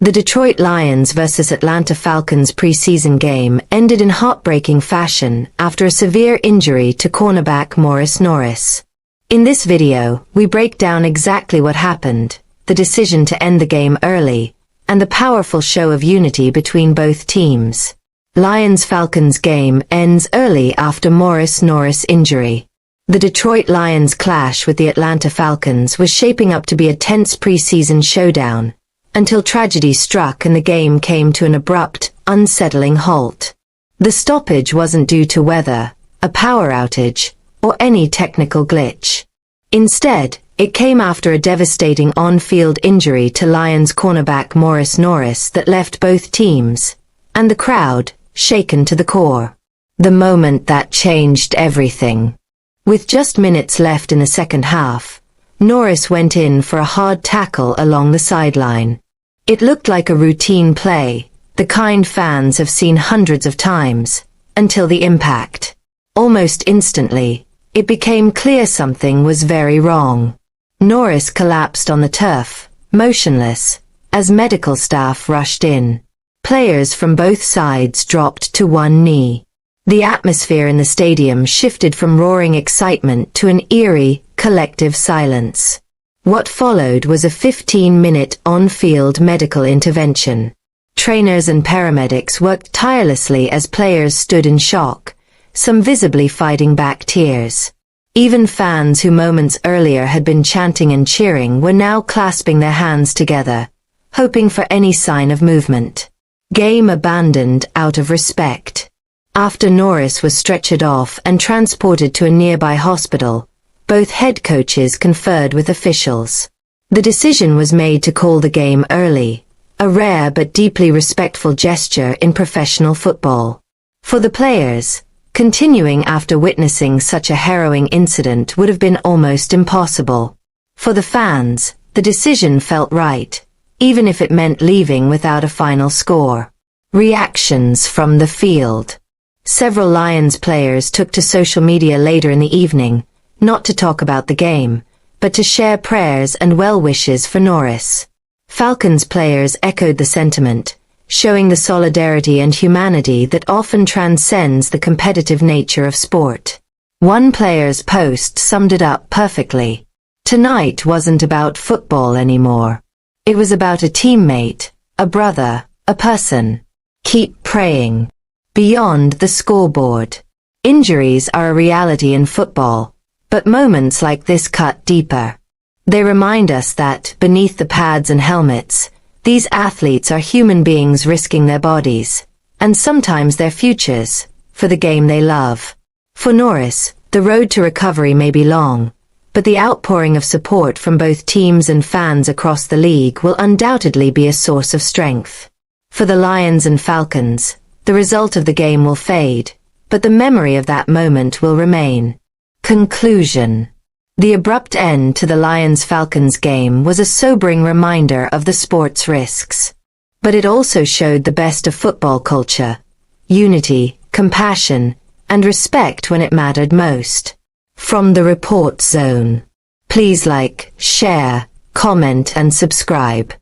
The Detroit Lions vs. Atlanta Falcons preseason game ended in heartbreaking fashion after a severe injury to cornerback Morice Norris. In this video, we break down exactly what happened, the decision to end the game early, and the powerful show of unity between both teams. Lions-Falcons game ends early after Morice Norris injury. The Detroit Lions clash with the Atlanta Falcons was shaping up to be a tense preseason showdown, until tragedy struck and the game came to an abrupt, unsettling halt. The stoppage wasn't due to weather, a power outage, or any technical glitch. Instead, it came after a devastating on-field injury to Lions cornerback Morice Norris that left both teams, and the crowd, shaken to the core. The moment that changed everything. With just minutes left in the second half, Norris went in for a hard tackle along the sideline. It looked like a routine play, the kind fans have seen hundreds of times, until the impact. Almost instantly, it became clear something was very wrong. Norris collapsed on the turf, motionless, as medical staff rushed in. Players from both sides dropped to one knee. The atmosphere in the stadium shifted from roaring excitement to an eerie, collective silence. What followed was a 15-minute on-field medical intervention. Trainers and paramedics worked tirelessly as players stood in shock, some visibly fighting back tears. Even fans who moments earlier had been chanting and cheering were now clasping their hands together, hoping for any sign of movement. Game abandoned out of respect. After Norris was stretchered off and transported to a nearby hospital, both head coaches conferred with officials. The decision was made to call the game early, a rare but deeply respectful gesture in professional football. For the players, continuing after witnessing such a harrowing incident would have been almost impossible. For the fans, the decision felt right, even if it meant leaving without a final score. Reactions from the field. Several Lions players took to social media later in the evening, not to talk about the game, but to share prayers and well wishes for Norris. Falcons players echoed the sentiment, showing the solidarity and humanity that often transcends the competitive nature of sport. One player's post summed it up perfectly. Tonight wasn't about football anymore. It was about a teammate, a brother, a person. Keep praying. Beyond the scoreboard. Injuries are a reality in football, but moments like this cut deeper. They remind us that, beneath the pads and helmets, these athletes are human beings risking their bodies, and sometimes their futures, for the game they love. For Norris, the road to recovery may be long, but the outpouring of support from both teams and fans across the league will undoubtedly be a source of strength. For the Lions and Falcons, the result of the game will fade, but the memory of that moment will remain. Conclusion. The abrupt end to the Lions-Falcons game was a sobering reminder of the sport's risks. But it also showed the best of football culture: unity, compassion, and respect when it mattered most. From the report zone. Please like, share, comment and subscribe.